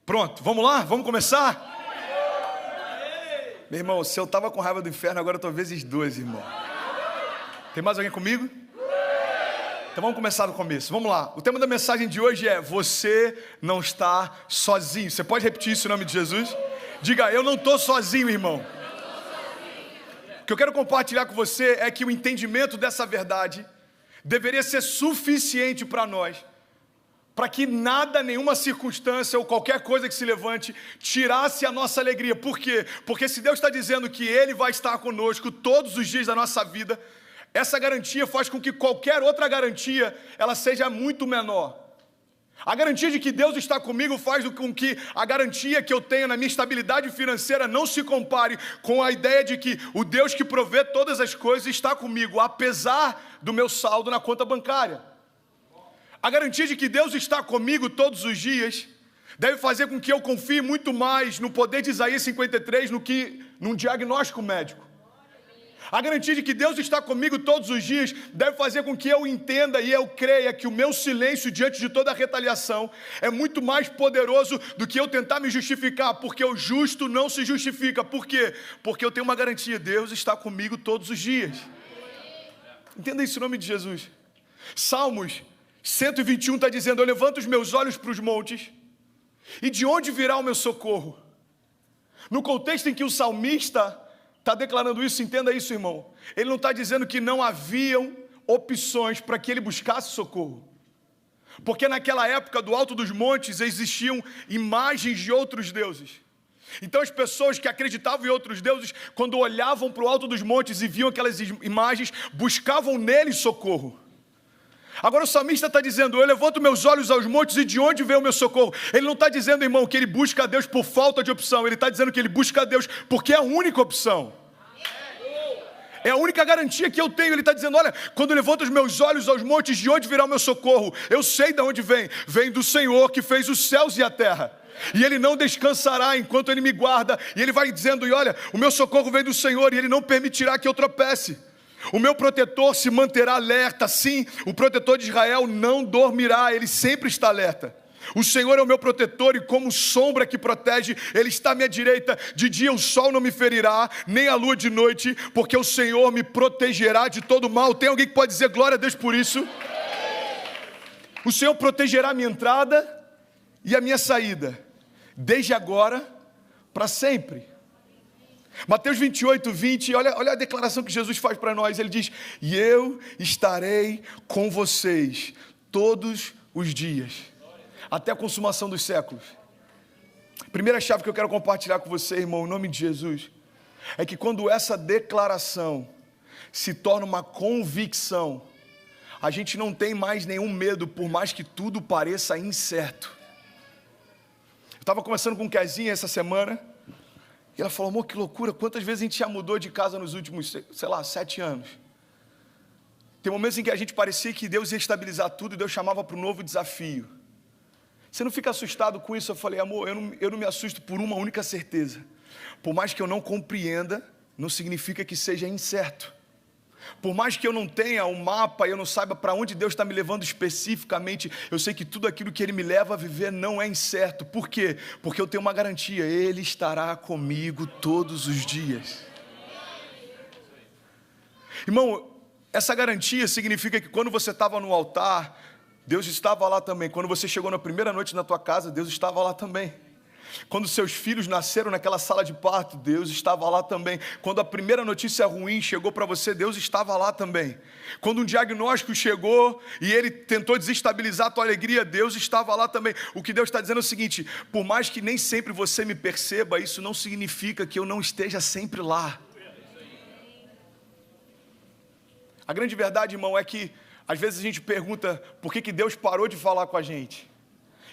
Pronto, vamos lá? Vamos começar? Meu irmão, se eu estava com raiva do inferno, agora eu estou vezes 2, irmão. Tem mais alguém comigo? Então vamos começar do começo, vamos lá. O tema da mensagem de hoje é: você não está sozinho. Você pode repetir isso em nome de Jesus? Diga: eu não estou sozinho, irmão. O que eu quero compartilhar com você é que o entendimento dessa verdade deveria ser suficiente para nós, para que nada, nenhuma circunstância ou qualquer coisa que se levante tirasse a nossa alegria. Por quê? Porque se Deus está dizendo que Ele vai estar conosco todos os dias da nossa vida, essa garantia faz com que qualquer outra garantia ela seja muito menor. A garantia de que Deus está comigo faz com que a garantia que eu tenho na minha estabilidade financeira não se compare com a ideia de que o Deus que provê todas as coisas está comigo, apesar do meu saldo na conta bancária. A garantia de que Deus está comigo todos os dias deve fazer com que eu confie muito mais no poder de Isaías 53 do que num diagnóstico médico. A garantia de que Deus está comigo todos os dias deve fazer com que eu entenda e eu creia que o meu silêncio diante de toda a retaliação é muito mais poderoso do que eu tentar me justificar, porque o justo não se justifica. Por quê? Porque eu tenho uma garantia: Deus está comigo todos os dias. Entenda isso em nome de Jesus. Salmos 121 está dizendo: eu levanto os meus olhos para os montes, e de onde virá o meu socorro? No contexto em que o salmista está declarando isso, entenda isso, irmão. Ele não está dizendo que não haviam opções para que ele buscasse socorro, porque naquela época do alto dos montes existiam imagens de outros deuses. Então as pessoas que acreditavam em outros deuses, quando olhavam para o alto dos montes e viam aquelas imagens, buscavam neles socorro. Agora o salmista está dizendo: eu levanto meus olhos aos montes, e de onde vem o meu socorro? Ele não está dizendo, irmão, que ele busca a Deus por falta de opção. Ele está dizendo que ele busca a Deus porque é a única opção, é a única garantia que eu tenho. Ele está dizendo: olha, quando eu levanto os meus olhos aos montes, de onde virá o meu socorro? Eu sei de onde vem. Vem do Senhor que fez os céus e a terra, e Ele não descansará enquanto Ele me guarda. E Ele vai dizendo: e olha, o meu socorro vem do Senhor, e Ele não permitirá que eu tropece. O meu protetor se manterá alerta. Sim, o protetor de Israel não dormirá, ele sempre está alerta. O Senhor é o meu protetor, e como sombra que protege, Ele está à minha direita. De dia o sol não me ferirá, nem a lua de noite, porque o Senhor me protegerá de todo mal. Tem alguém que pode dizer glória a Deus por isso? O Senhor protegerá a minha entrada e a minha saída, desde agora para sempre. Mateus 28, 20, olha a declaração que Jesus faz para nós. Ele diz: e eu estarei com vocês todos os dias, até a consumação dos séculos. Primeira chave que eu quero compartilhar com você, irmão, em nome de Jesus, é que quando essa declaração se torna uma convicção, a gente não tem mais nenhum medo, por mais que tudo pareça incerto. Eu estava conversando com o Kezinha essa semana, e ela falou: amor, que loucura, quantas vezes a gente já mudou de casa nos últimos, 7 anos. Tem momentos em que a gente parecia que Deus ia estabilizar tudo, e Deus chamava para um novo desafio. Você não fica assustado com isso? Eu falei: amor, eu não me assusto por uma única certeza. Por mais que eu não compreenda, não significa que seja incerto. Por mais que eu não tenha um mapa e eu não saiba para onde Deus está me levando especificamente, eu sei que tudo aquilo que Ele me leva a viver não é incerto. Por quê? Porque eu tenho uma garantia: Ele estará comigo todos os dias. Irmão, essa garantia significa que quando você estava no altar, Deus estava lá também. Quando você chegou na primeira noite na tua casa, Deus estava lá também. Quando seus filhos nasceram naquela sala de parto, Deus estava lá também. Quando a primeira notícia ruim chegou para você, Deus estava lá também. Quando um diagnóstico chegou e ele tentou desestabilizar a tua alegria, Deus estava lá também. O que Deus está dizendo é o seguinte: por mais que nem sempre você me perceba, isso não significa que eu não esteja sempre lá. A grande verdade, irmão, é que às vezes a gente pergunta por que Deus parou de falar com a gente.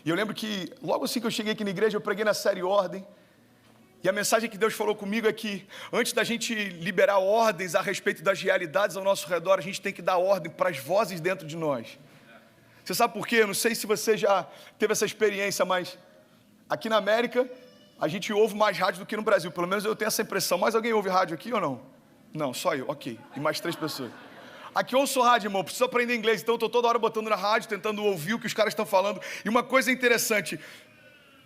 E eu lembro que logo assim que eu cheguei aqui na igreja, eu preguei na série Ordem. E a mensagem que Deus falou comigo é que antes da gente liberar ordens a respeito das realidades ao nosso redor, a gente tem que dar ordem para as vozes dentro de nós. Você sabe por quê? Eu não sei se você já teve essa experiência, mas aqui na América a gente ouve mais rádio do que no Brasil. Pelo menos eu tenho essa impressão. Mais alguém ouve rádio aqui ou não? Não, só eu. Ok. E mais 3 pessoas. Aqui eu ouço rádio, irmão, preciso aprender inglês, então eu estou toda hora botando na rádio, tentando ouvir o que os caras estão falando. E uma coisa interessante,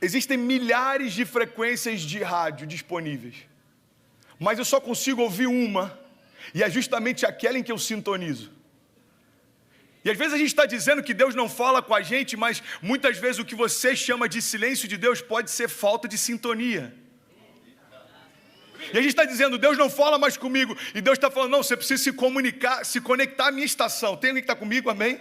Existem milhares de frequências de rádio disponíveis, mas eu só consigo ouvir uma, e é justamente aquela em que eu sintonizo. E às vezes a gente está dizendo que Deus não fala com a gente, mas muitas vezes o que você chama de silêncio de Deus pode ser falta de sintonia. E a gente está dizendo, Deus não fala mais comigo, e Deus está falando, não, você precisa se comunicar, se conectar à minha estação. Tem alguém que está comigo, amém?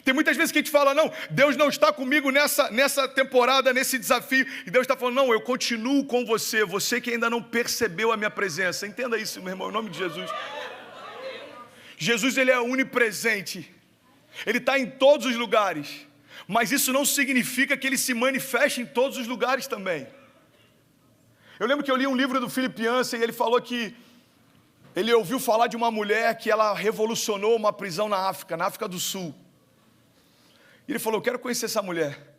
Tem muitas vezes que a gente fala, não, Deus não está comigo nessa temporada, nesse desafio. E Deus está falando, não, eu continuo com você, você que ainda não percebeu a minha presença. Entenda isso, meu irmão, em nome de Jesus. Jesus, ele é onipresente. Ele está em todos os lugares. Mas isso não significa que ele se manifeste em todos os lugares também. Eu lembro que eu li um livro do Philip Yancey e ele falou que ele ouviu falar de uma mulher que ela revolucionou uma prisão na África do Sul. E ele falou, eu quero conhecer essa mulher.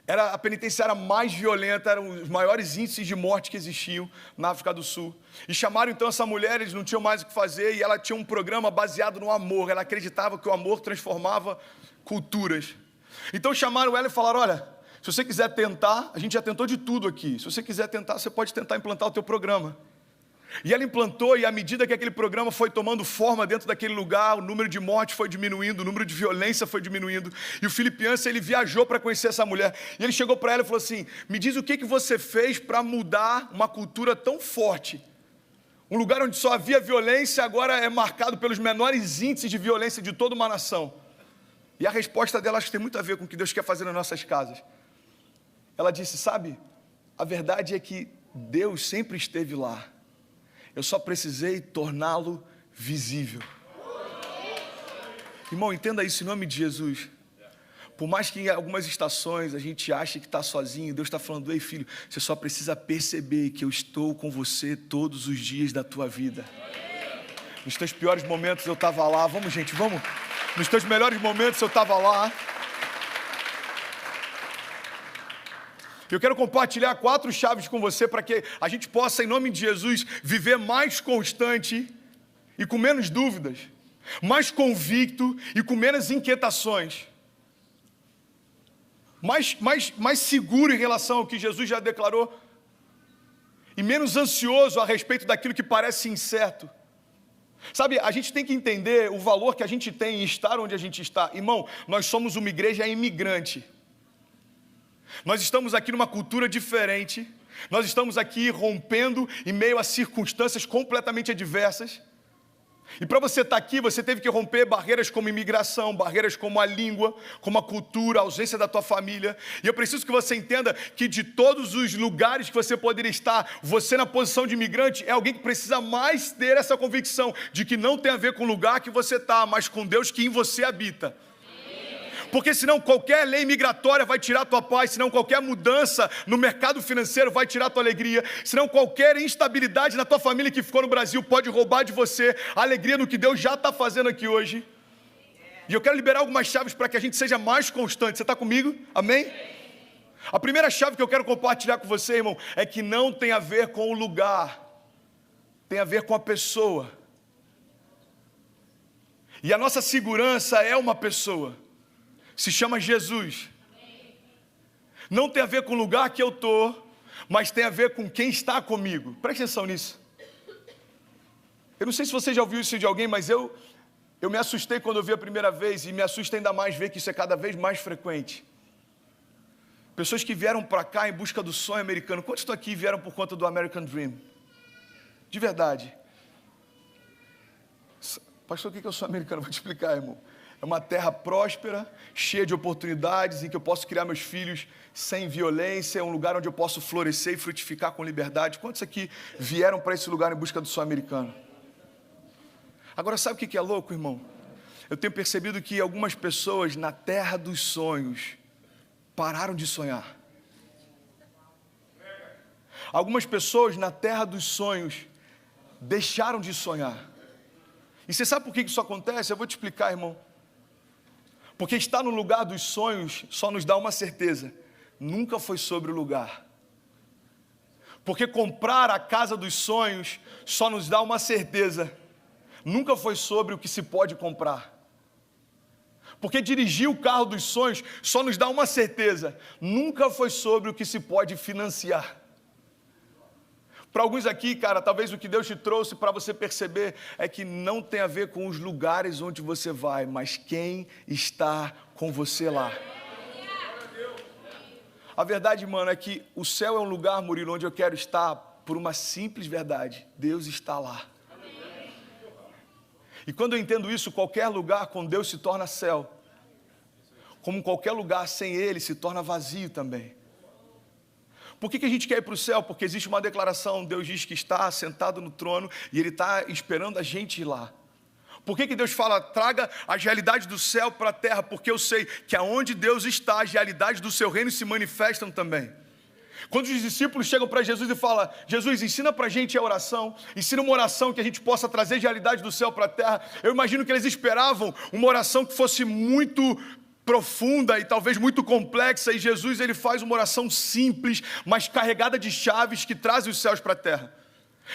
Era a penitenciária mais violenta, eram os maiores índices de morte que existiam na África do Sul. E chamaram então essa mulher, eles não tinham mais o que fazer, e ela tinha um programa baseado no amor. Ela acreditava que o amor transformava culturas. Então chamaram ela e falaram, olha, se você quiser tentar, a gente já tentou de tudo aqui. Se você quiser tentar, você pode tentar implantar o teu programa. E ela implantou, e à medida que aquele programa foi tomando forma dentro daquele lugar, o número de mortes foi diminuindo, o número de violência foi diminuindo. E o Philip Yancey, ele viajou para conhecer essa mulher. E ele chegou para ela e falou assim, me diz o que você fez para mudar uma cultura tão forte. Um lugar onde só havia violência, agora é marcado pelos menores índices de violência de toda uma nação. E a resposta dela acho que tem muito a ver com o que Deus quer fazer nas nossas casas. Ela disse, sabe, a verdade é que Deus sempre esteve lá. Eu só precisei torná-lo visível. Irmão, entenda isso em nome de Jesus. Por mais que em algumas estações a gente ache que está sozinho, Deus está falando, ei filho, você só precisa perceber que eu estou com você todos os dias da tua vida. Nos teus piores momentos eu estava lá, vamos gente, vamos. Nos teus melhores momentos eu estava lá. Eu quero compartilhar 4 chaves com você para que a gente possa, em nome de Jesus, viver mais constante e com menos dúvidas, mais convicto e com menos inquietações, mais seguro em relação ao que Jesus já declarou e menos ansioso a respeito daquilo que parece incerto. Sabe, a gente tem que entender o valor que a gente tem em estar onde a gente está. Irmão, nós somos uma igreja imigrante. Nós estamos aqui numa cultura diferente, nós estamos aqui rompendo em meio a circunstâncias completamente adversas. E para você estar aqui, você teve que romper barreiras como imigração, barreiras como a língua, como a cultura, a ausência da tua família. E eu preciso que você entenda que de todos os lugares que você poderia estar, você na posição de imigrante é alguém que precisa mais ter essa convicção de que não tem a ver com o lugar que você está, mas com Deus que em você habita. Porque senão qualquer lei migratória vai tirar a tua paz, senão qualquer mudança no mercado financeiro vai tirar a tua alegria, senão qualquer instabilidade na tua família que ficou no Brasil pode roubar de você a alegria no que Deus já está fazendo aqui hoje. E eu quero liberar algumas chaves para que a gente seja mais constante. Você está comigo? Amém? A primeira chave que eu quero compartilhar com você, irmão, é que não tem a ver com o lugar, tem a ver com a pessoa. E a nossa segurança é uma pessoa. Se chama Jesus. Não tem a ver com o lugar que eu estou, mas tem a ver com quem está comigo. Preste atenção nisso. Eu não sei se você já ouviu isso de alguém, mas eu me assustei quando eu vi a primeira vez, e me assusta ainda mais ver que isso é cada vez mais frequente. Pessoas que vieram para cá em busca do sonho americano. Quantos estão aqui e vieram por conta do American Dream? De verdade. Pastor, o que é o sonho americano? Vou te explicar, irmão. É uma terra próspera, cheia de oportunidades, em que eu posso criar meus filhos sem violência, é um lugar onde eu posso florescer e frutificar com liberdade. Quantos aqui vieram para esse lugar em busca do sonho americano? Agora, sabe o que é louco, irmão? Eu tenho percebido que algumas pessoas na terra dos sonhos pararam de sonhar. Algumas pessoas na terra dos sonhos deixaram de sonhar. E você sabe por que isso acontece? Eu vou te explicar, irmão. Porque estar no lugar dos sonhos só nos dá uma certeza: nunca foi sobre o lugar. Porque comprar a casa dos sonhos só nos dá uma certeza: nunca foi sobre o que se pode comprar. Porque dirigir o carro dos sonhos só nos dá uma certeza: nunca foi sobre o que se pode financiar. Para alguns aqui, cara, talvez o que Deus te trouxe para você perceber é que não tem a ver com os lugares onde você vai, mas quem está com você lá. A verdade, mano, é que o céu é um lugar, Murilo, onde eu quero estar por uma simples verdade: Deus está lá. E quando eu entendo isso, qualquer lugar com Deus se torna céu, como qualquer lugar sem Ele se torna vazio também. Por que a gente quer ir para o céu? Porque existe uma declaração: Deus diz que está sentado no trono e Ele está esperando a gente ir lá. Por que Deus fala, traga as realidades do céu para a terra? Porque eu sei que aonde Deus está, as realidades do seu reino se manifestam também. Quando os discípulos chegam para Jesus e falam: Jesus, ensina para a gente a oração, ensina uma oração que a gente possa trazer as realidades do céu para a terra. Eu imagino que eles esperavam uma oração que fosse muito profunda e talvez muito complexa, e Jesus ele faz uma oração simples, mas carregada de chaves que trazem os céus para a terra.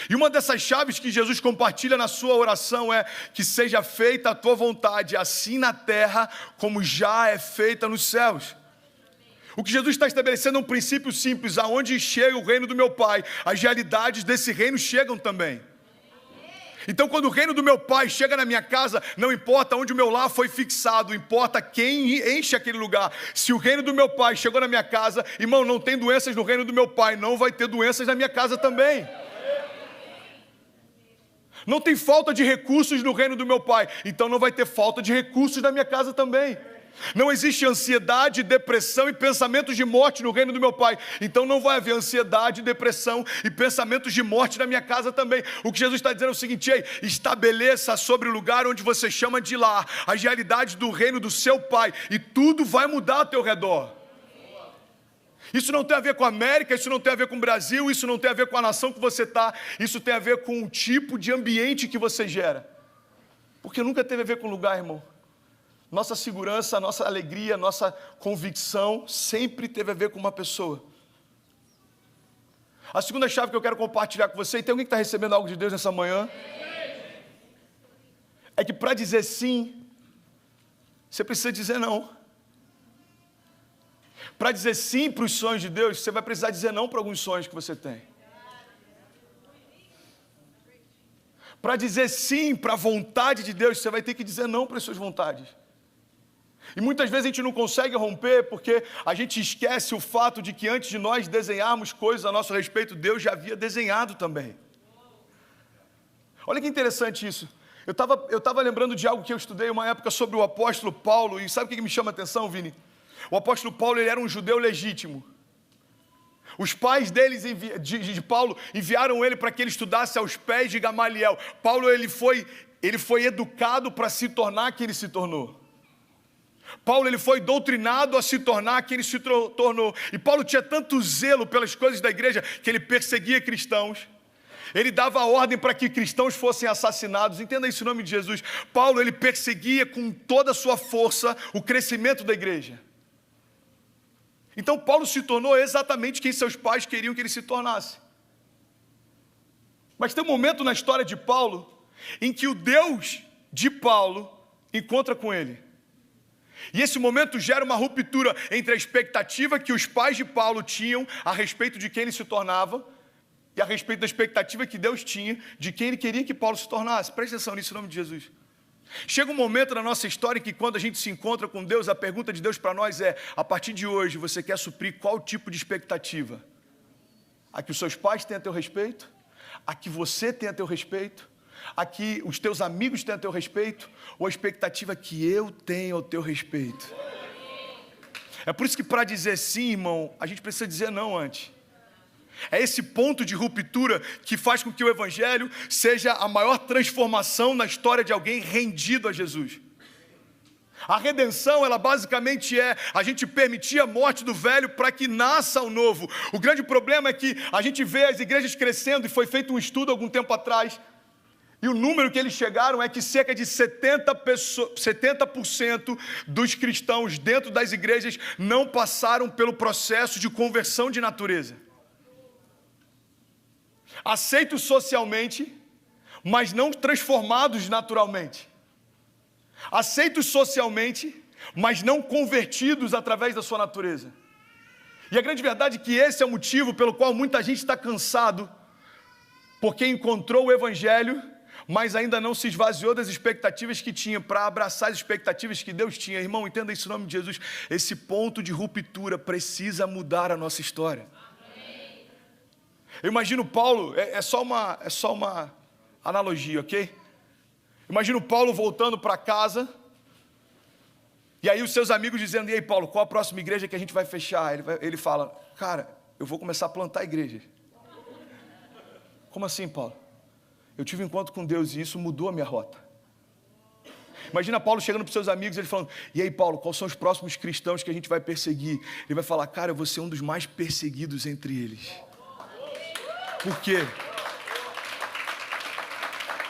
E uma dessas chaves que Jesus compartilha na sua oração é: que seja feita a tua vontade, assim na terra como já é feita nos céus. O que Jesus está estabelecendo é um princípio simples: aonde chega o reino do meu Pai, as realidades desse reino chegam também. Então, quando o reino do meu Pai chega na minha casa, não importa onde o meu lar foi fixado, importa quem enche aquele lugar. Se o reino do meu Pai chegou na minha casa, irmão, não tem doenças no reino do meu Pai, não vai ter doenças na minha casa também. Não tem falta de recursos no reino do meu Pai, então não vai ter falta de recursos na minha casa também. Não existe ansiedade, depressão e pensamentos de morte no reino do meu Pai, então não vai haver ansiedade, depressão e pensamentos de morte na minha casa também. O que Jesus está dizendo é o seguinte: ei, estabeleça sobre o lugar onde você chama de lar as realidades do reino do seu Pai, e tudo vai mudar ao teu redor. Isso não tem a ver com a América, isso não tem a ver com o Brasil, isso não tem a ver com a nação que você está, isso tem a ver com o tipo de ambiente que você gera. Porque nunca teve a ver com o lugar, irmão. Nossa segurança, nossa alegria, nossa convicção sempre teve a ver com uma pessoa. A segunda chave que eu quero compartilhar com você, e tem alguém que está recebendo algo de Deus nessa manhã, é que para dizer sim, você precisa dizer não. Para dizer sim para os sonhos de Deus, você vai precisar dizer não para alguns sonhos que você tem. Para dizer sim para a vontade de Deus, você vai ter que dizer não para as suas vontades. E muitas vezes a gente não consegue romper porque a gente esquece o fato de que antes de nós desenharmos coisas a nosso respeito, Deus já havia desenhado também. Olha que interessante isso. Eu estava lembrando de algo que eu estudei uma época sobre o apóstolo Paulo, e sabe o que me chama a atenção, Vini? O apóstolo Paulo, ele era um judeu legítimo. Os pais de Paulo enviaram ele para que ele estudasse aos pés de Gamaliel. Paulo ele foi educado para se tornar quem ele se tornou. Paulo ele foi doutrinado a se tornar quem ele se tornou. E Paulo tinha tanto zelo pelas coisas da igreja que ele perseguia cristãos. Ele dava ordem para que cristãos fossem assassinados. Entenda isso em nome de Jesus. Paulo ele perseguia com toda a sua força o crescimento da igreja. Então Paulo se tornou exatamente quem seus pais queriam que ele se tornasse. Mas tem um momento na história de Paulo em que o Deus de Paulo encontra com ele. E esse momento gera uma ruptura entre a expectativa que os pais de Paulo tinham a respeito de quem ele se tornava e a respeito da expectativa que Deus tinha de quem ele queria que Paulo se tornasse. Preste atenção nisso em nome de Jesus. Chega um momento na nossa história em que quando a gente se encontra com Deus, a pergunta de Deus para nós é: a partir de hoje você quer suprir qual tipo de expectativa? A que os seus pais têm a teu respeito? A que você tem a teu respeito? A que os teus amigos têm a teu respeito? Ou a expectativa que eu tenho ao teu respeito? É por isso que para dizer sim, irmão, a gente precisa dizer não antes. É esse ponto de ruptura que faz com que o Evangelho seja a maior transformação na história de alguém rendido a Jesus. A redenção, ela basicamente é a gente permitir a morte do velho para que nasça o novo. O grande problema é que a gente vê as igrejas crescendo, e foi feito um estudo algum tempo atrás, e o número que eles chegaram é que cerca de 70% dos cristãos dentro das igrejas não passaram pelo processo de conversão de natureza. Aceitos socialmente, mas não transformados naturalmente. Aceitos socialmente, mas não convertidos através da sua natureza. E a grande verdade é que esse é o motivo pelo qual muita gente está cansado, porque encontrou o Evangelho, mas ainda não se esvaziou das expectativas que tinha para abraçar as expectativas que Deus tinha. Irmão, entenda isso em nome de Jesus. Esse ponto de ruptura precisa mudar a nossa história. Eu imagino Paulo, é só uma analogia, ok? Imagino Paulo voltando para casa, e aí os seus amigos dizendo: e aí Paulo, qual a próxima igreja que a gente vai fechar? Ele fala: cara, eu vou começar a plantar igrejas. Como assim, Paulo? Eu tive um encontro com Deus e isso mudou a minha rota. Imagina Paulo chegando para os seus amigos, ele falando: e aí Paulo, quais são os próximos cristãos que a gente vai perseguir? Ele vai falar: cara, eu vou ser um dos mais perseguidos entre eles. Por quê?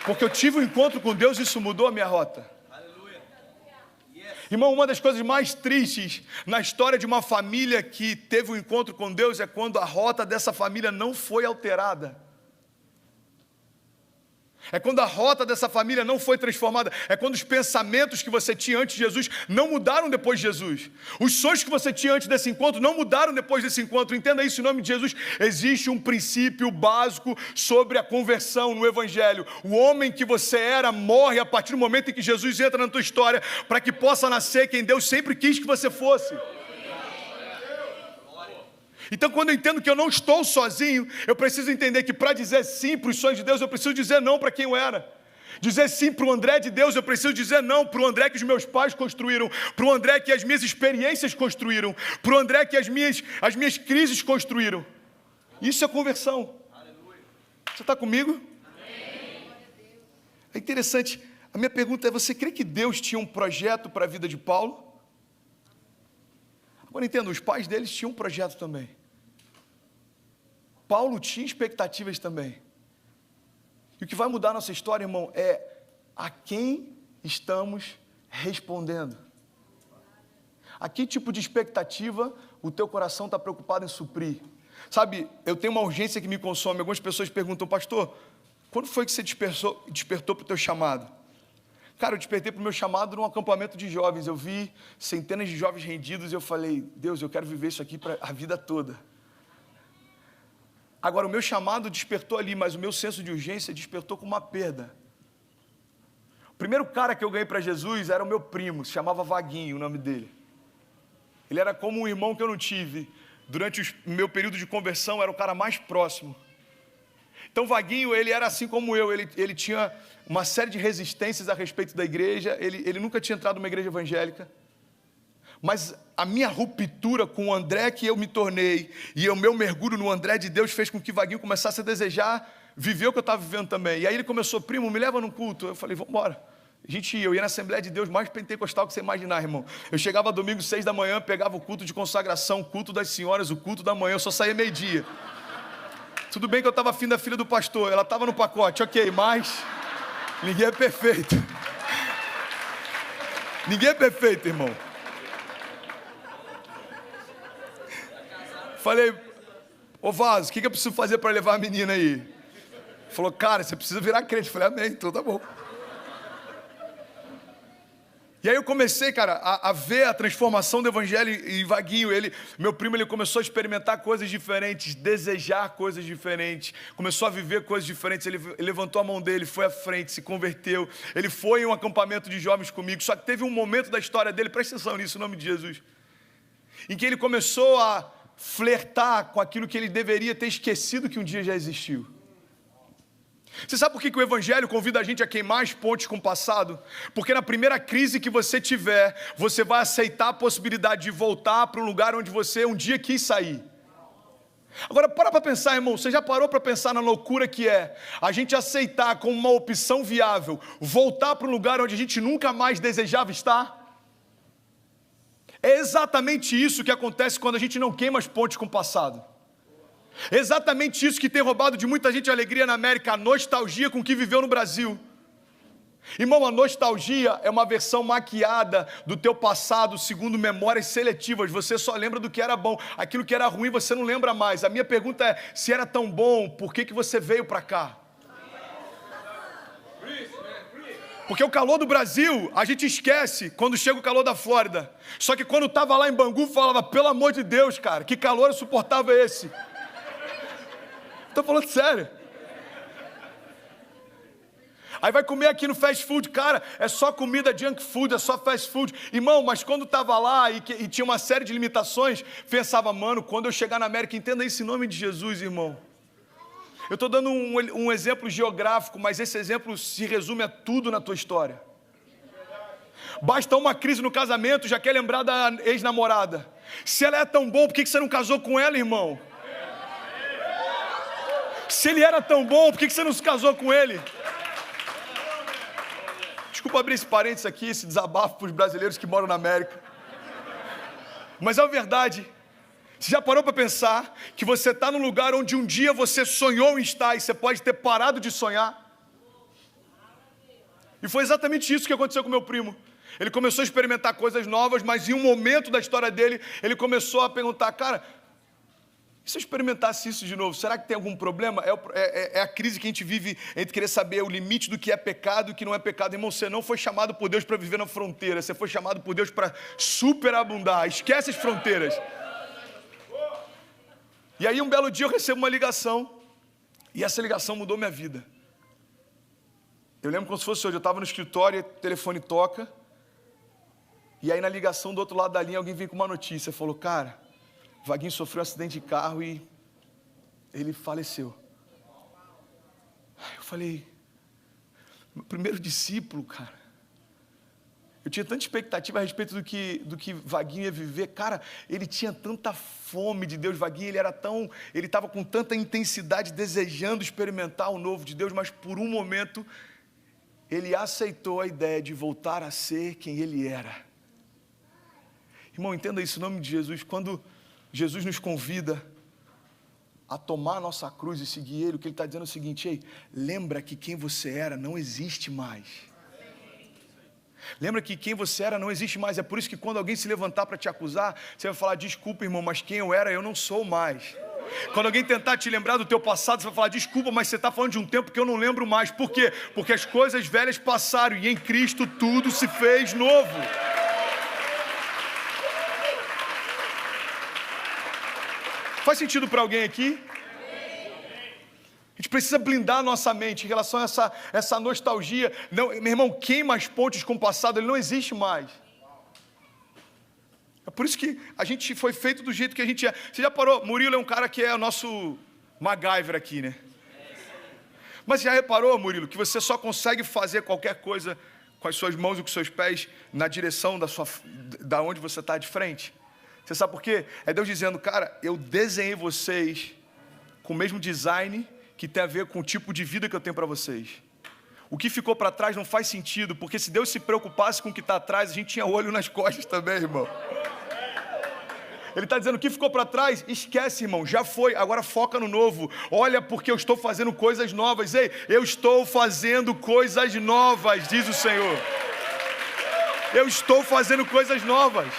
Porque eu tive um encontro com Deus e isso mudou a minha rota. Irmão, uma das coisas mais tristes na história de uma família que teve um encontro com Deus é quando a rota dessa família não foi alterada. É quando a rota dessa família não foi transformada. É quando os pensamentos que você tinha antes de Jesus não mudaram depois de Jesus. Os sonhos que você tinha antes desse encontro não mudaram depois desse encontro. Entenda isso em nome de Jesus. Existe um princípio básico sobre a conversão no Evangelho. O homem que você era morre a partir do momento em que Jesus entra na tua história, para que possa nascer quem Deus sempre quis que você fosse. Então, quando eu entendo que eu não estou sozinho, eu preciso entender que para dizer sim para os sonhos de Deus, eu preciso dizer não para quem eu era. Dizer sim para o André de Deus, eu preciso dizer não para o André que os meus pais construíram, para o André que as minhas experiências construíram, para o André que as minhas crises construíram. Isso é conversão. Você está comigo? É interessante. A minha pergunta é: você crê que Deus tinha um projeto para a vida de Paulo? Agora entenda, os pais deles tinham um projeto também. Paulo tinha expectativas também. E o que vai mudar a nossa história, irmão, é a quem estamos respondendo. A que tipo de expectativa o teu coração está preocupado em suprir? Sabe, eu tenho uma urgência que me consome. Algumas pessoas perguntam: pastor, quando foi que você despertou para o teu chamado? Cara, eu despertei para o meu chamado num acampamento de jovens. Eu vi centenas de jovens rendidos e eu falei: Deus, eu quero viver isso aqui para a vida toda. Agora, o meu chamado despertou ali, mas o meu senso de urgência despertou com uma perda. O primeiro cara que eu ganhei para Jesus era o meu primo, se chamava Vaguinho, o nome dele. Ele era como um irmão que eu não tive. Durante o meu período de conversão, era o cara mais próximo. Então, Vaguinho, ele era assim como eu, ele tinha uma série de resistências a respeito da igreja, ele nunca tinha entrado numa igreja evangélica. Mas a minha ruptura com o André que eu me tornei e o meu mergulho no André de Deus fez com que Vaguinho começasse a desejar viver o que eu estava vivendo também. E aí ele começou: primo, me leva num culto. Eu falei: vamos embora. Eu ia na Assembleia de Deus mais pentecostal que você imaginar, irmão. Eu chegava domingo 6 da manhã, pegava o culto de consagração, o culto das senhoras, o culto da manhã, eu só saía meio-dia. Tudo bem que eu estava afim da filha do pastor, ela estava no pacote, ok, mas ninguém é perfeito. Ninguém é perfeito, irmão. Falei: ô Vaso, o que eu preciso fazer para levar a menina aí? Falou: cara, você precisa virar crente. Falei: amém, então tá bom. E aí eu comecei, cara, a ver a transformação do Evangelho em Vaguinho. Meu primo, ele começou a experimentar coisas diferentes, desejar coisas diferentes, começou a viver coisas diferentes. Ele levantou a mão dele, foi à frente, se converteu. Ele foi em um acampamento de jovens comigo. Só que teve um momento da história dele, presta atenção nisso, em nome de Jesus, em que ele começou a flertar com aquilo que ele deveria ter esquecido que um dia já existiu. Você sabe por que o Evangelho convida a gente a queimar as pontes com o passado? Porque na primeira crise que você tiver, você vai aceitar a possibilidade de voltar para um lugar onde você um dia quis sair. Agora, para pensar, irmão, você já parou para pensar na loucura que é a gente aceitar como uma opção viável, voltar para um lugar onde a gente nunca mais desejava estar? É exatamente isso que acontece quando a gente não queima as pontes com o passado. É exatamente isso que tem roubado de muita gente a alegria na América, a nostalgia com o que viveu no Brasil. Irmão, a nostalgia é uma versão maquiada do teu passado, segundo memórias seletivas. Você só lembra do que era bom, aquilo que era ruim você não lembra mais. A minha pergunta é: se era tão bom, por que você veio para cá? Porque o calor do Brasil, a gente esquece quando chega o calor da Flórida. Só que quando estava lá em Bangu, falava, pelo amor de Deus, cara, que calor insuportável é esse? Estou falando sério. Aí vai comer aqui no fast food, cara, é só comida junk food, é só fast food. Irmão, mas quando estava lá e tinha uma série de limitações, pensava, mano, quando eu chegar na América, entenda isso em nome de Jesus, irmão. Eu estou dando um exemplo geográfico, mas esse exemplo se resume a tudo na tua história. Basta uma crise no casamento, já quer lembrar da ex-namorada. Se ela é tão boa, por que você não casou com ela, irmão? Se ele era tão bom, por que você não se casou com ele? Desculpa abrir esse parênteses aqui, esse desabafo para os brasileiros que moram na América. Mas é a verdade. Você já parou para pensar que você está num lugar onde um dia você sonhou em estar e você pode ter parado de sonhar? E foi exatamente isso que aconteceu com meu primo. Ele começou a experimentar coisas novas, mas em um momento da história dele, ele começou a perguntar, cara, e se eu experimentasse isso de novo, será que tem algum problema? É a crise que a gente vive entre querer saber o limite do que é pecado e o que não é pecado. Irmão, você não foi chamado por Deus para viver na fronteira, você foi chamado por Deus para superabundar. Esquece as fronteiras. E aí um belo dia eu recebo uma ligação, e essa ligação mudou minha vida. Eu lembro como se fosse hoje, eu estava no escritório, o telefone toca, e aí na ligação do outro lado da linha alguém vem com uma notícia, falou, cara, Vaguinho sofreu um acidente de carro e ele faleceu. Aí eu falei, meu primeiro discípulo, cara. Eu tinha tanta expectativa a respeito do que Vaguinho ia viver. Cara, ele tinha tanta fome de Deus, Vaguinho, ele estava com tanta intensidade desejando experimentar o novo de Deus, mas por um momento ele aceitou a ideia de voltar a ser quem ele era. Irmão, entenda isso em nome de Jesus. Quando Jesus nos convida a tomar a nossa cruz e seguir Ele, o que Ele está dizendo é o seguinte, ei, lembra que quem você era não existe mais. Lembra que quem você era não existe mais. É por isso que quando alguém se levantar para te acusar, você vai falar, desculpa, irmão, mas quem eu era, eu não sou mais. Quando alguém tentar te lembrar do teu passado, você vai falar, desculpa, mas você está falando de um tempo que eu não lembro mais. Por quê? Porque as coisas velhas passaram e em Cristo tudo se fez novo. Faz sentido para alguém aqui? A gente precisa blindar a nossa mente em relação a essa nostalgia. Não, meu irmão, queima as pontes com o passado, ele não existe mais. É por isso que a gente foi feito do jeito que a gente é. Você já parou? Murilo é um cara que é o nosso MacGyver aqui, né? Mas já reparou, Murilo, que você só consegue fazer qualquer coisa com as suas mãos e com os seus pés na direção da onde você está de frente? Você sabe por quê? É Deus dizendo, cara, eu desenhei vocês com o mesmo design que tem a ver com o tipo de vida que eu tenho para vocês. O que ficou para trás não faz sentido, porque se Deus se preocupasse com o que está atrás, a gente tinha olho nas costas também, irmão. Ele está dizendo, o que ficou para trás, esquece, irmão, já foi, agora foca no novo. Olha, porque eu estou fazendo coisas novas. Ei, eu estou fazendo coisas novas, diz o Senhor. Eu estou fazendo coisas novas.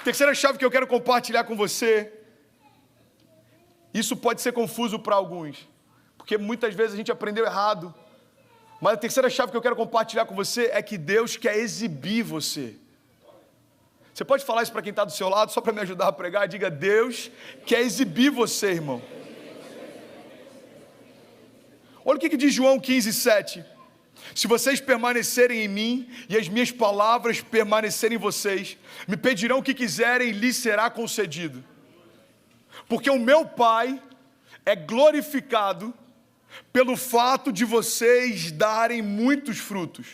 Terceira chave que eu quero compartilhar com você. Isso pode ser confuso para alguns, porque muitas vezes a gente aprendeu errado. Mas a terceira chave que eu quero compartilhar com você é que Deus quer exibir você. Você pode falar isso para quem está do seu lado, só para me ajudar a pregar? Diga, Deus quer exibir você, irmão. Olha o que diz João 15:7. Se vocês permanecerem em mim e as minhas palavras permanecerem em vocês, me pedirão o que quiserem e lhes será concedido. Porque o meu Pai é glorificado pelo fato de vocês darem muitos frutos.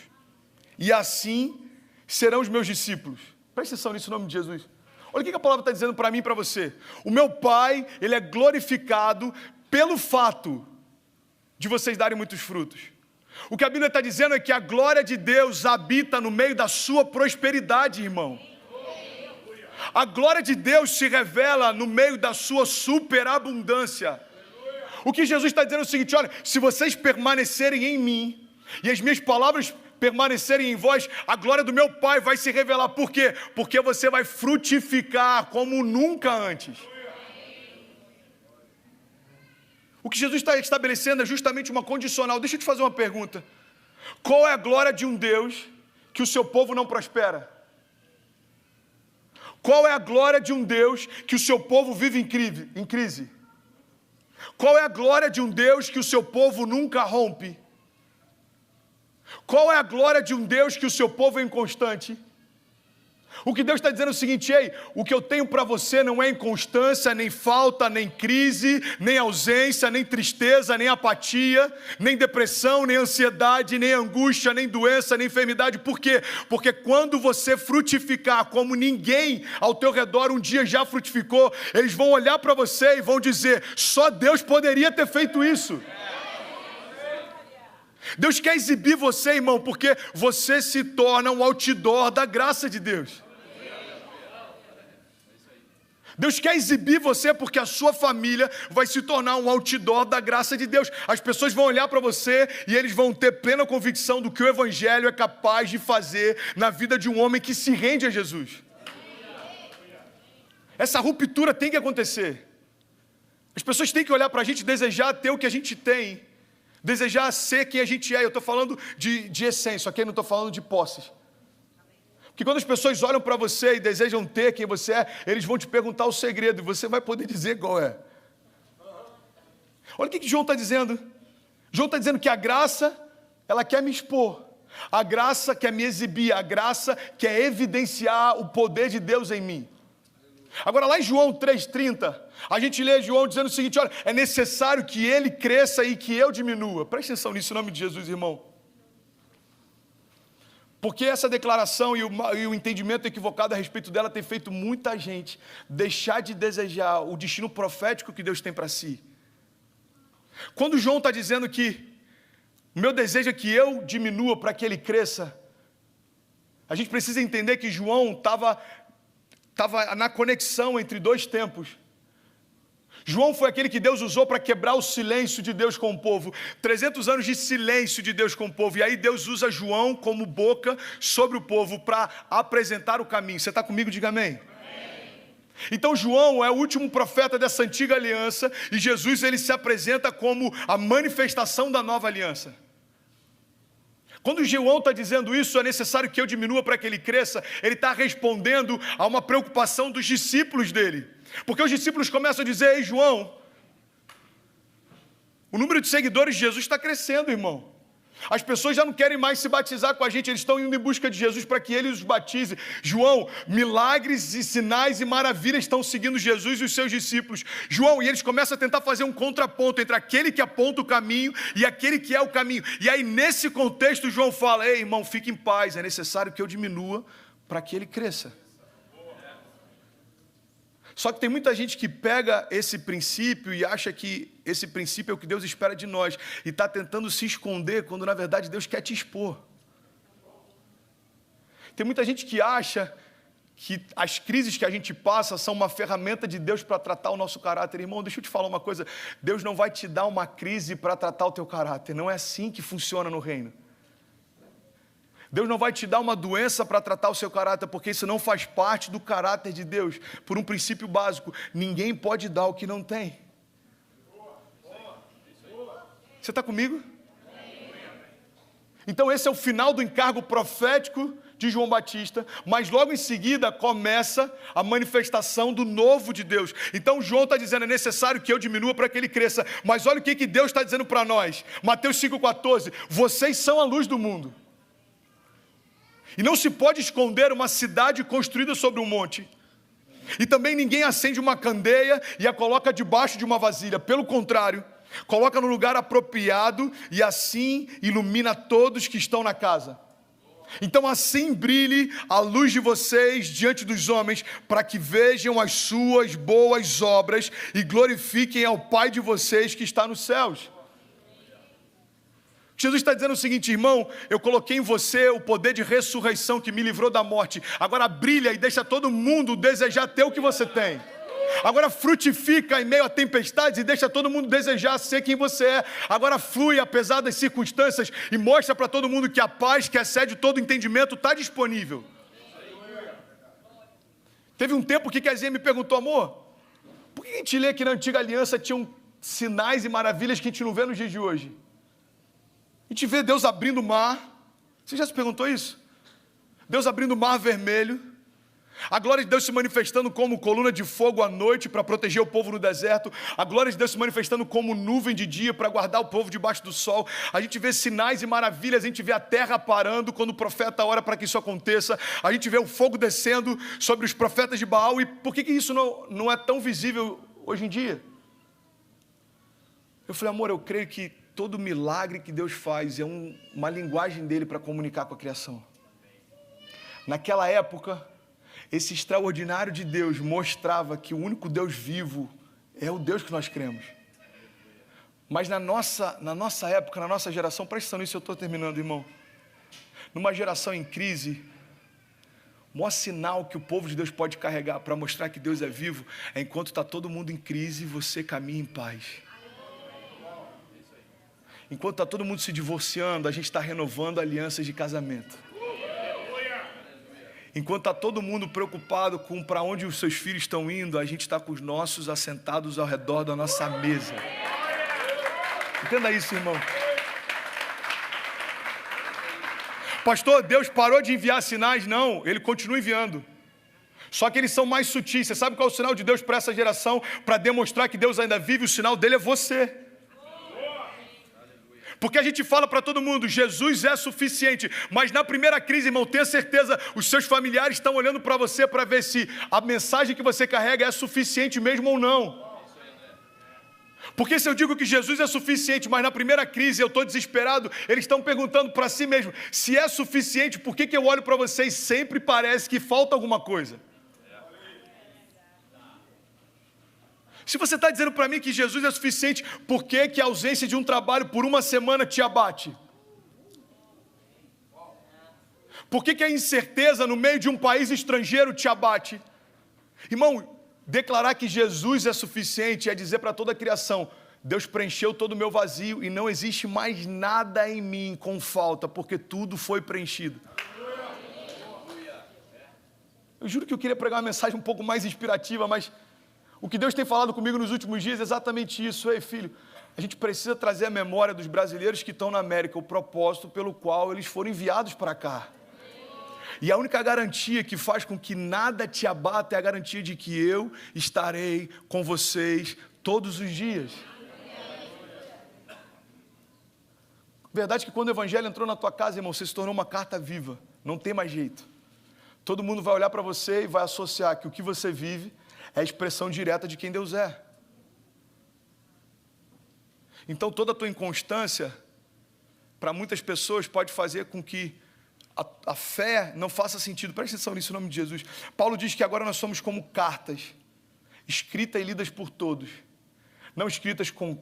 E assim serão os meus discípulos. Presta atenção nisso em nome de Jesus. Olha o que a palavra está dizendo para mim e para você. O meu Pai, Ele é glorificado pelo fato de vocês darem muitos frutos. O que a Bíblia está dizendo é que a glória de Deus habita no meio da sua prosperidade, irmão. A glória de Deus se revela no meio da sua superabundância. O que Jesus está dizendo é o seguinte, olha, se vocês permanecerem em mim e as minhas palavras permanecerem em vós, a glória do meu Pai vai se revelar. Por quê? Porque você vai frutificar como nunca antes. O que Jesus está estabelecendo é justamente uma condicional. Deixa eu te fazer uma pergunta. Qual é a glória de um Deus que o seu povo não prospera? Qual é a glória de um Deus que o seu povo vive em crise? Qual é a glória de um Deus que o seu povo nunca rompe? Qual é a glória de um Deus que o seu povo é inconstante? O que Deus está dizendo é o seguinte: ei, o que eu tenho para você não é inconstância, nem falta, nem crise, nem ausência, nem tristeza, nem apatia, nem depressão, nem ansiedade, nem angústia, nem doença, nem enfermidade. Por quê? Porque quando você frutificar como ninguém ao teu redor um dia já frutificou, eles vão olhar para você e vão dizer: só Deus poderia ter feito isso. Deus quer exibir você, irmão, porque você se torna um outdoor da graça de Deus. Deus quer exibir você porque a sua família vai se tornar um outdoor da graça de Deus. As pessoas vão olhar para você e eles vão ter plena convicção do que o Evangelho é capaz de fazer na vida de um homem que se rende a Jesus. Essa ruptura tem que acontecer. As pessoas têm que olhar para a gente e desejar ter o que a gente tem. Desejar ser quem a gente é. Eu estou falando de essência, ok? Não estou falando de posses. Porque quando as pessoas olham para você e desejam ter quem você é, eles vão te perguntar o segredo e você vai poder dizer qual é. Olha o que João está dizendo. João está dizendo que a graça, ela quer me expor. A graça quer me exibir. A graça quer evidenciar o poder de Deus em mim. Agora lá em João 3,30, a gente lê João dizendo o seguinte: olha, é necessário que ele cresça e que eu diminua. Preste atenção nisso em nome de Jesus, irmão. Porque essa declaração e o entendimento equivocado a respeito dela tem feito muita gente deixar de desejar o destino profético que Deus tem para si. Quando João está dizendo que o meu desejo é que eu diminua para que ele cresça, a gente precisa entender que João estava na conexão entre dois tempos. João foi aquele que Deus usou para quebrar o silêncio de Deus com o povo. 300 anos de silêncio de Deus com o povo. E aí Deus usa João como boca sobre o povo para apresentar o caminho. Você está comigo? Diga amém. Então João é o último profeta dessa antiga aliança. E Jesus ele se apresenta como a manifestação da nova aliança. Quando João está dizendo isso, é necessário que eu diminua para que ele cresça, ele está respondendo a uma preocupação dos discípulos dele. Porque os discípulos começam a dizer: ei João, o número de seguidores de Jesus está crescendo, irmão. As pessoas já não querem mais se batizar com a gente, eles estão indo em busca de Jesus para que ele os batize. João, milagres e sinais e maravilhas estão seguindo Jesus e os seus discípulos. João, e eles começam a tentar fazer um contraponto entre aquele que aponta o caminho e aquele que é o caminho. E aí nesse contexto João fala: ei irmão, fique em paz, é necessário que eu diminua para que ele cresça. Só que tem muita gente que pega esse princípio e acha que esse princípio é o que Deus espera de nós e está tentando se esconder quando na verdade Deus quer te expor. Tem muita gente que acha que as crises que a gente passa são uma ferramenta de Deus para tratar o nosso caráter. Irmão, deixa eu te falar uma coisa: Deus não vai te dar uma crise para tratar o teu caráter. Não é assim que funciona no reino. Deus não vai te dar uma doença para tratar o seu caráter, porque isso não faz parte do caráter de Deus. Por um princípio básico: ninguém pode dar o que não tem. Você está comigo? Então esse é o final do encargo profético de João Batista, mas logo em seguida começa a manifestação do novo de Deus. Então João está dizendo: é necessário que eu diminua para que ele cresça. Mas olha o que Deus está dizendo para nós. Mateus 5,14: vocês são a luz do mundo. E não se pode esconder uma cidade construída sobre um monte. E também ninguém acende uma candeia e a coloca debaixo de uma vasilha. Pelo contrário, coloca no lugar apropriado e assim ilumina todos que estão na casa. Então assim brilhe a luz de vocês diante dos homens, para que vejam as suas boas obras e glorifiquem ao Pai de vocês que está nos céus. Jesus está dizendo o seguinte: irmão, eu coloquei em você o poder de ressurreição que me livrou da morte. Agora brilha e deixa todo mundo desejar ter o que você tem. Agora frutifica em meio a tempestades e deixa todo mundo desejar ser quem você é. Agora flui apesar das circunstâncias e mostra para todo mundo que a paz que excede todo entendimento está disponível. Teve um tempo que Kezinha me perguntou: amor, por que a gente lê que na antiga aliança tinham sinais e maravilhas que a gente não vê nos dias de hoje? A gente vê Deus abrindo o mar. Você já se perguntou isso? Deus abrindo o mar vermelho. A glória de Deus se manifestando como coluna de fogo à noite para proteger o povo no deserto. A glória de Deus se manifestando como nuvem de dia para guardar o povo debaixo do sol. A gente vê sinais e maravilhas, a gente vê a terra parando quando o profeta ora para que isso aconteça. A gente vê o fogo descendo sobre os profetas de Baal. E por que isso não é tão visível hoje em dia? Eu falei, amor, eu creio que todo milagre que Deus faz é uma linguagem dele para comunicar com a criação. Naquela época, esse extraordinário de Deus mostrava que o único Deus vivo é o Deus que nós cremos. Mas na nossa época, na nossa geração, presta atenção nisso, eu estou terminando, irmão. Numa geração em crise, o maior sinal que o povo de Deus pode carregar para mostrar que Deus é vivo é enquanto está todo mundo em crise, você caminha em paz. Enquanto está todo mundo se divorciando, a gente está renovando alianças de casamento. Enquanto está todo mundo preocupado com para onde os seus filhos estão indo, a gente está com os nossos assentados ao redor da nossa mesa. Entenda isso, irmão. Pastor, Deus parou de enviar sinais? Não, Ele continua enviando. Só que eles são mais sutis. Você sabe qual é o sinal de Deus para essa geração? Para demonstrar que Deus ainda vive, o sinal dele é você. Porque a gente fala para todo mundo, Jesus é suficiente, mas na primeira crise, irmão, tenha certeza, os seus familiares estão olhando para você para ver se a mensagem que você carrega é suficiente mesmo ou não. Porque se eu digo que Jesus é suficiente, mas na primeira crise eu estou desesperado, eles estão perguntando para si mesmo, se é suficiente, por que eu olho para vocês e sempre parece que falta alguma coisa? Se você está dizendo para mim que Jesus é suficiente, por que a ausência de um trabalho por uma semana te abate? Por que a incerteza no meio de um país estrangeiro te abate? Irmão, declarar que Jesus é suficiente é dizer para toda a criação, Deus preencheu todo o meu vazio e não existe mais nada em mim com falta, porque tudo foi preenchido. Eu juro que eu queria pregar uma mensagem um pouco mais inspirativa, mas o que Deus tem falado comigo nos últimos dias é exatamente isso. Ei, filho, a gente precisa trazer à memória dos brasileiros que estão na América o propósito pelo qual eles foram enviados para cá. E a única garantia que faz com que nada te abata é a garantia de que eu estarei com vocês todos os dias. Verdade que quando o evangelho entrou na tua casa, irmão, você se tornou uma carta viva. Não tem mais jeito. Todo mundo vai olhar para você e vai associar que o que você vive é a expressão direta de quem Deus é. Então toda a tua inconstância, para muitas pessoas, pode fazer com que a fé não faça sentido. Presta atenção nisso em nome de Jesus. Paulo diz que agora nós somos como cartas, escritas e lidas por todos. Não escritas com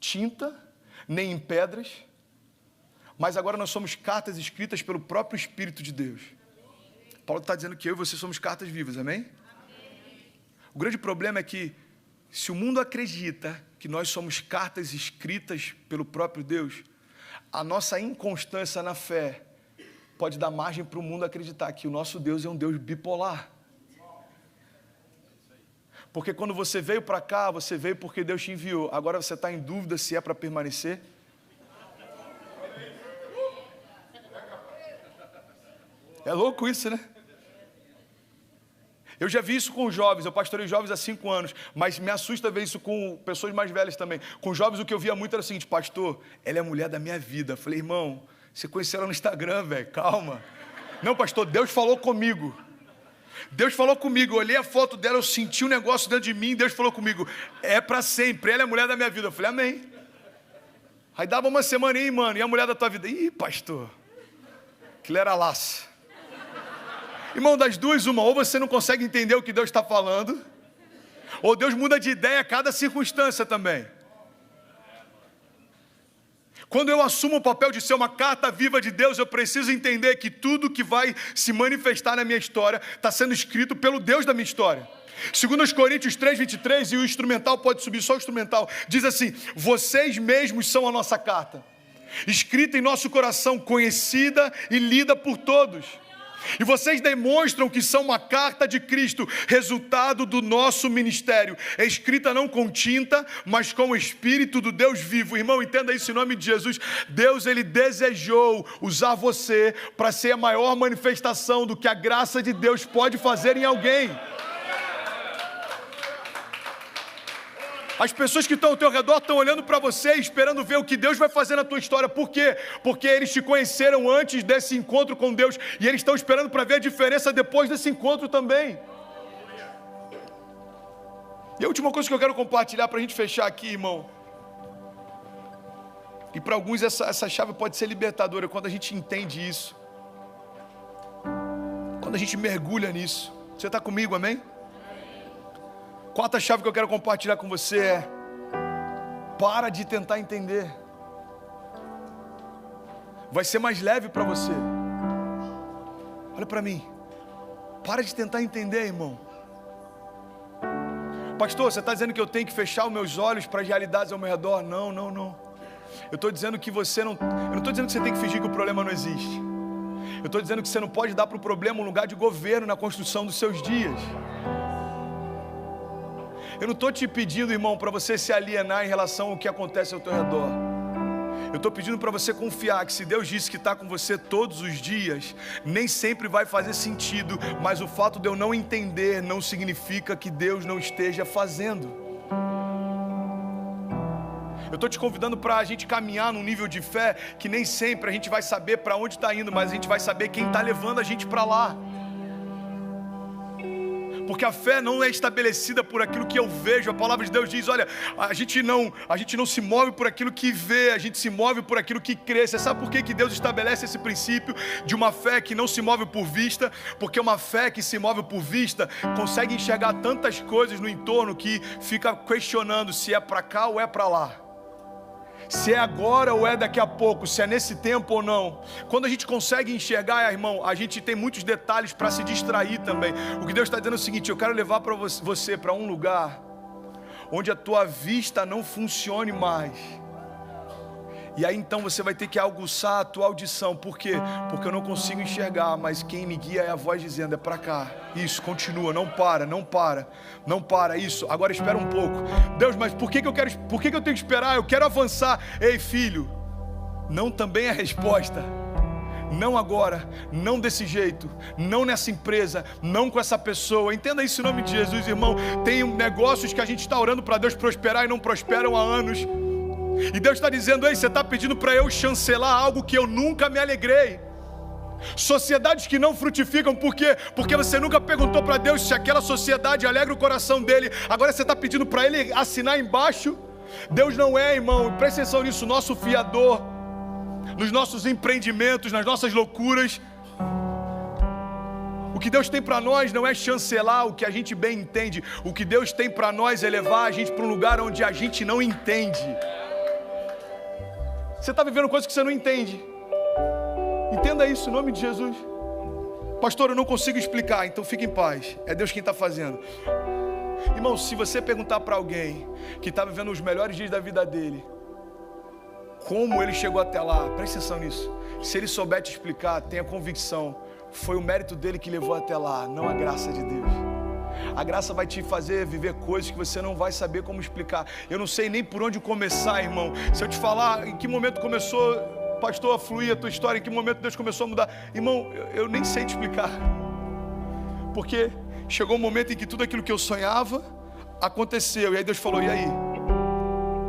tinta, nem em pedras, mas agora nós somos cartas escritas pelo próprio Espírito de Deus. Paulo está dizendo que eu e você somos cartas vivas, amém? O grande problema é que, se o mundo acredita que nós somos cartas escritas pelo próprio Deus, a nossa inconstância na fé pode dar margem para o mundo acreditar que o nosso Deus é um Deus bipolar. Porque quando você veio para cá, você veio porque Deus te enviou. Agora você está em dúvida se é para permanecer? É louco isso, né? Eu já vi isso com jovens, eu pastorei jovens há 5 anos, mas me assusta ver isso com pessoas mais velhas também. Com jovens o que eu via muito era o seguinte, pastor, ela é a mulher da minha vida. Eu falei, irmão, você conheceu ela no Instagram, velho, calma. Não, pastor, Deus falou comigo. Deus falou comigo, eu olhei a foto dela, eu senti um negócio dentro de mim, Deus falou comigo, é para sempre, ela é a mulher da minha vida. Eu falei, amém. Aí dava uma semana aí, mano, e a mulher da tua vida? Ih, pastor, aquilo era laço. Irmão, das duas, uma, ou você não consegue entender o que Deus está falando, ou Deus muda de ideia a cada circunstância também. Quando eu assumo o papel de ser uma carta viva de Deus, eu preciso entender que tudo que vai se manifestar na minha história está sendo escrito pelo Deus da minha história. 2 Coríntios 3:23, e o instrumental pode subir, só o instrumental, diz assim, vocês mesmos são a nossa carta, escrita em nosso coração, conhecida e lida por todos. E vocês demonstram que são uma carta de Cristo, resultado do nosso ministério, escrita não com tinta, mas com o Espírito do Deus vivo. Irmão, entenda isso em nome de Jesus. Deus, Ele desejou usar você para ser a maior manifestação do que a graça de Deus pode fazer em alguém. As pessoas que estão ao teu redor estão olhando para você, esperando ver o que Deus vai fazer na tua história. Por quê? Porque eles te conheceram antes desse encontro com Deus e eles estão esperando para ver a diferença depois desse encontro também. E a última coisa que eu quero compartilhar para a gente fechar aqui, irmão. E para alguns essa chave pode ser libertadora quando a gente entende isso. Quando a gente mergulha nisso. Você está comigo, amém? Quarta chave que eu quero compartilhar com você é: para de tentar entender. Vai ser mais leve para você. Olha para mim. Para de tentar entender, irmão. Pastor, você está dizendo que eu tenho que fechar os meus olhos para as realidades ao meu redor? Não. Eu estou dizendo que você não... Eu não estou dizendo que você tem que fingir que o problema não existe. Eu estou dizendo que você não pode dar para o problema um lugar de governo na construção dos seus dias. Eu não estou te pedindo, irmão, para você se alienar em relação ao que acontece ao teu redor. Eu estou pedindo para você confiar que se Deus disse que está com você todos os dias, nem sempre vai fazer sentido, mas o fato de eu não entender não significa que Deus não esteja fazendo. Eu estou te convidando para a gente caminhar num nível de fé que nem sempre a gente vai saber para onde está indo, mas a gente vai saber quem está levando a gente para lá. Porque a fé não é estabelecida por aquilo que eu vejo. A palavra de Deus diz, olha, a gente não se move por aquilo que vê, a gente se move por aquilo que crê. Você sabe por que Deus estabelece esse princípio de uma fé que não se move por vista? Porque uma fé que se move por vista consegue enxergar tantas coisas no entorno que fica questionando se é para cá ou é para lá. Se é agora ou é daqui a pouco, se é nesse tempo ou não. Quando a gente consegue enxergar, irmão, a gente tem muitos detalhes para se distrair também. O que Deus está dizendo é o seguinte: eu quero levar para você para um lugar onde a tua vista não funcione mais. E aí então você vai ter que aguçar a tua audição. Por quê? Porque eu não consigo enxergar, mas quem me guia é a voz dizendo, é para cá. Isso, continua, não para, isso. Agora espera um pouco. Deus, mas por que eu tenho que esperar? Eu quero avançar. Ei, filho, não também é a resposta. Não agora, não desse jeito, não nessa empresa, não com essa pessoa. Entenda isso em nome de Jesus, irmão. Tem negócios que a gente está orando para Deus prosperar e não prosperam há anos. E Deus está dizendo, ei, você está pedindo para eu chancelar algo que eu nunca me alegrei. Sociedades que não frutificam, por quê? Porque você nunca perguntou para Deus se aquela sociedade alegra o coração dele. Agora você está pedindo para ele assinar embaixo. Deus não é, irmão, presta atenção nisso, nosso fiador nos nossos empreendimentos, nas nossas loucuras. O que Deus tem para nós não é chancelar o que a gente bem entende. O que Deus tem para nós é levar a gente para um lugar onde a gente não entende. Você está vivendo coisas que você não entende. Entenda isso em nome de Jesus. Pastor, eu não consigo explicar, então fique em paz. É Deus quem está fazendo. Irmão, se você perguntar para alguém que está vivendo os melhores dias da vida dele, como ele chegou até lá, presta atenção nisso. Se ele souber te explicar, tenha convicção, foi o mérito dele que levou até lá, não a graça de Deus. A graça vai te fazer viver coisas que você não vai saber como explicar. Eu não sei nem por onde começar, irmão. Se eu te falar em que momento começou, pastor, a fluir a tua história, em que momento Deus começou a mudar, irmão, eu nem sei te explicar. Porque chegou um momento em que tudo aquilo que eu sonhava aconteceu. E aí Deus falou, e aí?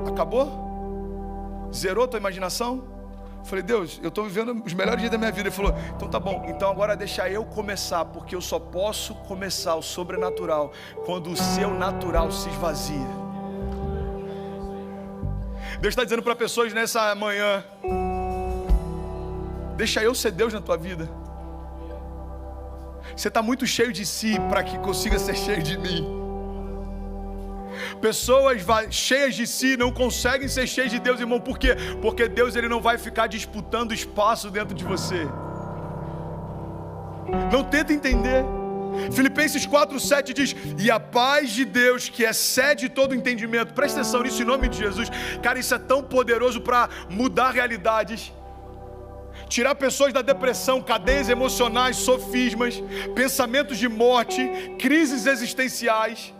Acabou? Zerou a tua imaginação? Falei, Deus, eu estou vivendo os melhores dias da minha vida. Ele falou, então tá bom, então agora deixa eu começar, porque eu só posso começar o sobrenatural quando o seu natural se esvazia. Deus está dizendo para pessoas nessa manhã, deixa eu ser Deus na tua vida. Você está muito cheio de si para que consiga ser cheio de mim. Pessoas cheias de si não conseguem ser cheias de Deus, irmão. Por quê? Porque Deus ele não vai ficar disputando espaço dentro de você. Não tenta entender. Filipenses 4:7 diz, e a paz de Deus que excede todo entendimento. Presta atenção nisso em nome de Jesus. Cara, isso é tão poderoso para mudar realidades. tirar pessoas da depressão, cadeias emocionais, sofismas, pensamentos de morte, crises existenciais.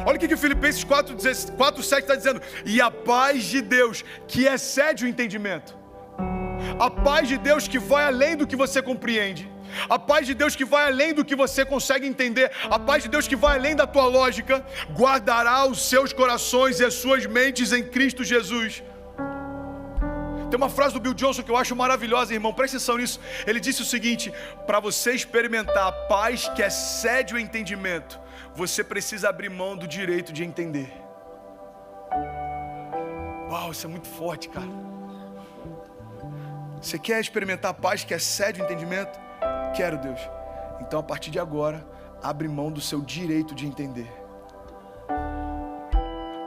Olha o que Filipenses 4:7 está dizendo: e a paz de Deus, que excede o entendimento, a paz de Deus que vai além do que você compreende, a paz de Deus que vai além do que você consegue entender, a paz de Deus que vai além da tua lógica, guardará os seus corações e as suas mentes em Cristo Jesus. Tem uma frase do Bill Johnson que eu acho maravilhosa, irmão, presta atenção nisso. Ele disse o seguinte: para você experimentar a paz que excede o entendimento, você precisa abrir mão do direito de entender. Uau, isso é muito forte, cara. Você quer experimentar a paz que excede o entendimento? Quero, Deus. Então, a partir de agora, abre mão do seu direito de entender.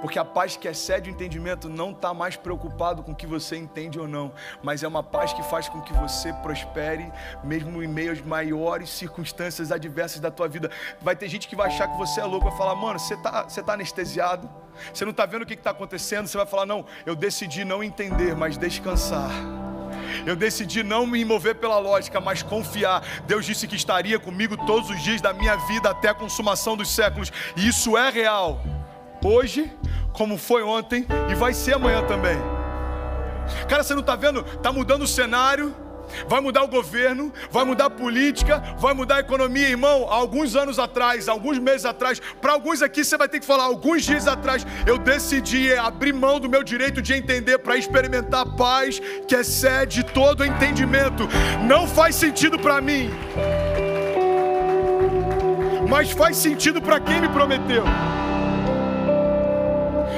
Porque a paz que excede o entendimento não está mais preocupado com o que você entende ou não, mas é uma paz que faz com que você prospere, mesmo em meio às maiores circunstâncias adversas da tua vida. Vai ter gente que vai achar que você é louco, vai falar: mano, você tá anestesiado, você não está vendo o que está acontecendo. Você vai falar: não, eu decidi não entender, mas descansar. Eu decidi não me mover pela lógica, mas confiar. Deus disse que estaria comigo todos os dias da minha vida até a consumação dos séculos, e isso é real. Hoje, como foi ontem, e vai ser amanhã também. Cara, você não está vendo? Está mudando o cenário, vai mudar o governo, vai mudar a política, vai mudar a economia, irmão. Há alguns anos atrás, alguns meses atrás, para alguns aqui você vai ter que falar: alguns dias atrás, eu decidi abrir mão do meu direito de entender para experimentar a paz que excede todo o entendimento. Não faz sentido para mim, mas faz sentido para quem me prometeu.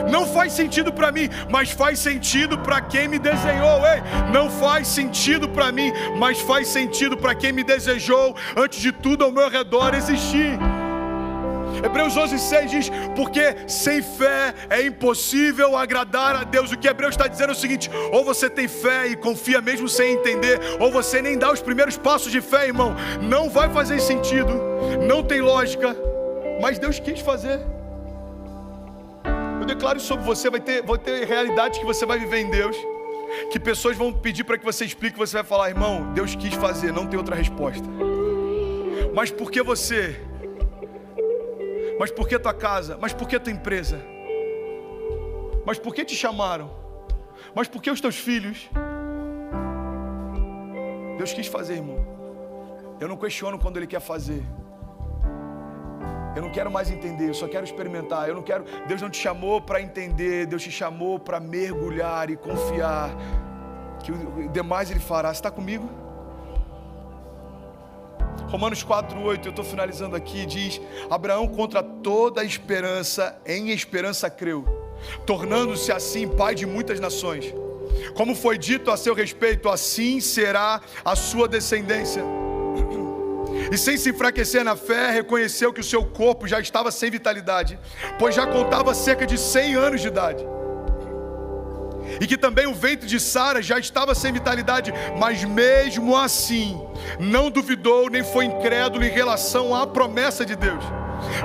Não faz sentido para mim, mas faz sentido para quem me desenhou. Ei, não faz sentido para mim, mas faz sentido para quem me desejou antes de tudo ao meu redor existir. Hebreus 11:6 diz: porque sem fé é impossível agradar a Deus. O que Hebreus está dizendo é o seguinte: ou você tem fé e confia mesmo sem entender, ou você nem dá os primeiros passos de fé, irmão. Não vai fazer sentido, não tem lógica, mas Deus quis fazer. Eu declaro sobre você: vai ter realidades que você vai viver em Deus, que pessoas vão pedir para que você explique, você vai falar: irmão, Deus quis fazer, não tem outra resposta. Mas por que você? Mas por que tua casa? Mas por que tua empresa? Mas por que te chamaram? Mas por que os teus filhos? Deus quis fazer, irmão. Eu não questiono quando Ele quer fazer. Eu não quero mais entender, eu só quero experimentar. Deus não te chamou para entender, Deus te chamou para mergulhar e confiar que o demais Ele fará. Você está comigo? Romanos 4:8, eu estou finalizando aqui, diz: Abraão, contra toda esperança, em esperança creu, tornando-se assim pai de muitas nações. Como foi dito a seu respeito, assim será a sua descendência. E sem se enfraquecer na fé, reconheceu que o seu corpo já estava sem vitalidade, pois já contava cerca de 100 anos de idade. E que também o ventre de Sara já estava sem vitalidade, mas mesmo assim, não duvidou nem foi incrédulo em relação à promessa de Deus,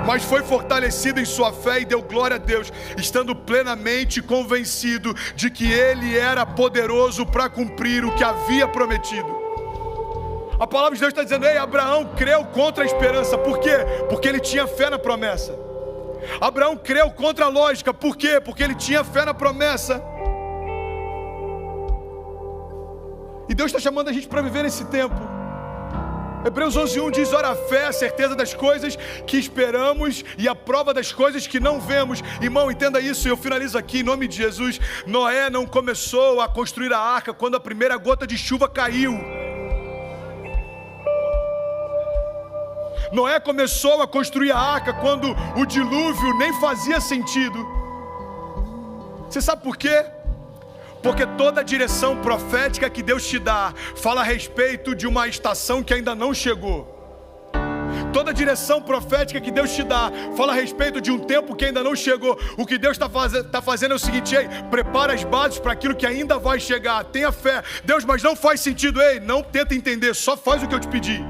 mas foi fortalecido em sua fé e deu glória a Deus, estando plenamente convencido de que Ele era poderoso para cumprir o que havia prometido. A palavra de Deus está dizendo: ei, Abraão creu contra a esperança. Por quê? Porque ele tinha fé na promessa. Abraão creu contra a lógica. Por quê? Porque ele tinha fé na promessa. E Deus está chamando a gente para viver nesse tempo. Hebreus 11:1 diz: ora, a fé é a certeza das coisas que esperamos e a prova das coisas que não vemos. Irmão, entenda isso, e eu finalizo aqui em nome de Jesus. Noé não começou a construir a arca quando a primeira gota de chuva caiu. Noé começou a construir a arca quando o dilúvio nem fazia sentido. Você sabe por quê? Porque toda a direção profética que Deus te dá fala a respeito de uma estação que ainda não chegou. Toda a direção profética que Deus te dá fala a respeito de um tempo que ainda não chegou. O que Deus está fazendo é o seguinte: ei, prepara as bases para aquilo que ainda vai chegar. Tenha fé. Deus, mas não faz sentido. Ei, não tenta entender, só faz o que eu te pedi.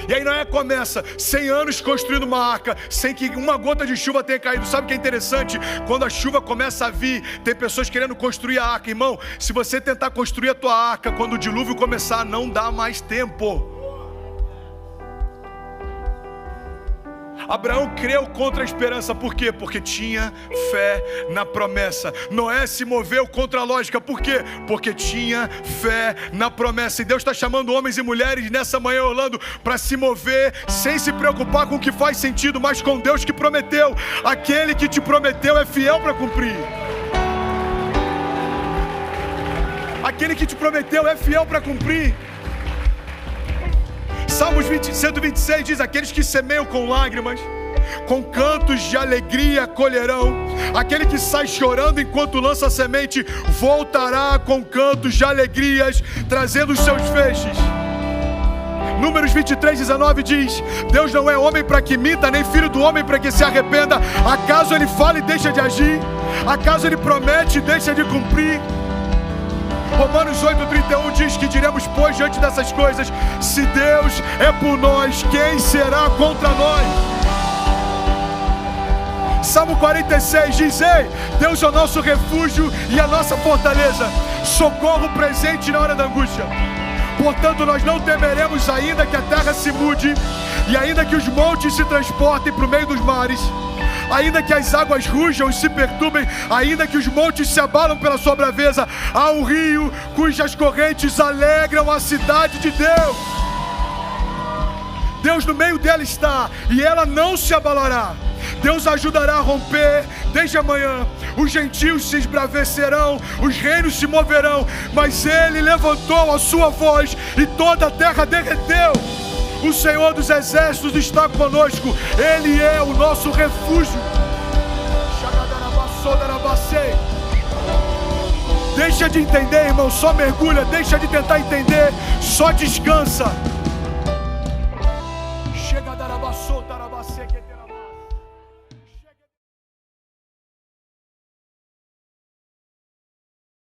E aí Noé começa 100 anos construindo uma arca, sem que uma gota de chuva tenha caído. Sabe o que é interessante? Quando a chuva começa a vir, tem pessoas querendo construir a arca. Irmão, se você tentar construir a tua arca, quando o dilúvio começar, não dá mais tempo. Abraão creu contra a esperança, por quê? Porque tinha fé na promessa. Noé se moveu contra a lógica, por quê? Porque tinha fé na promessa. E Deus está chamando homens e mulheres nessa manhã, Orlando, para se mover sem se preocupar com o que faz sentido, mas com Deus que prometeu. Aquele que te prometeu é fiel para cumprir. Aquele que te prometeu é fiel para cumprir. Salmos 126 diz: aqueles que semeiam com lágrimas, com cantos de alegria colherão. Aquele que sai chorando enquanto lança a semente, voltará com cantos de alegrias, trazendo os seus feixes. Números 23:19 diz: Deus não é homem para que minta, nem filho do homem para que se arrependa. Acaso ele fala e deixa de agir? Acaso ele promete e deixa de cumprir? Romanos 8:31 diz que diremos, pois, diante dessas coisas: se Deus é por nós, quem será contra nós? Salmo 46 diz: ei, Deus é o nosso refúgio e a nossa fortaleza, socorro presente na hora da angústia. Portanto, nós não temeremos, ainda que a terra se mude, e ainda que os montes se transportem para o meio dos mares, ainda que as águas rujam e se perturbem, ainda que os montes se abalam pela sua braveza. Há um rio cujas correntes alegram a cidade de Deus. Deus no meio dela está, e ela não se abalará. Deus ajudará a romper desde amanhã. Os gentios se esbravecerão, os reinos se moverão, mas Ele levantou a sua voz e toda a terra derreteu. O Senhor dos exércitos está conosco, Ele é o nosso refúgio. Deixa de entender, irmão, só mergulha. Deixa de tentar entender, só descansa.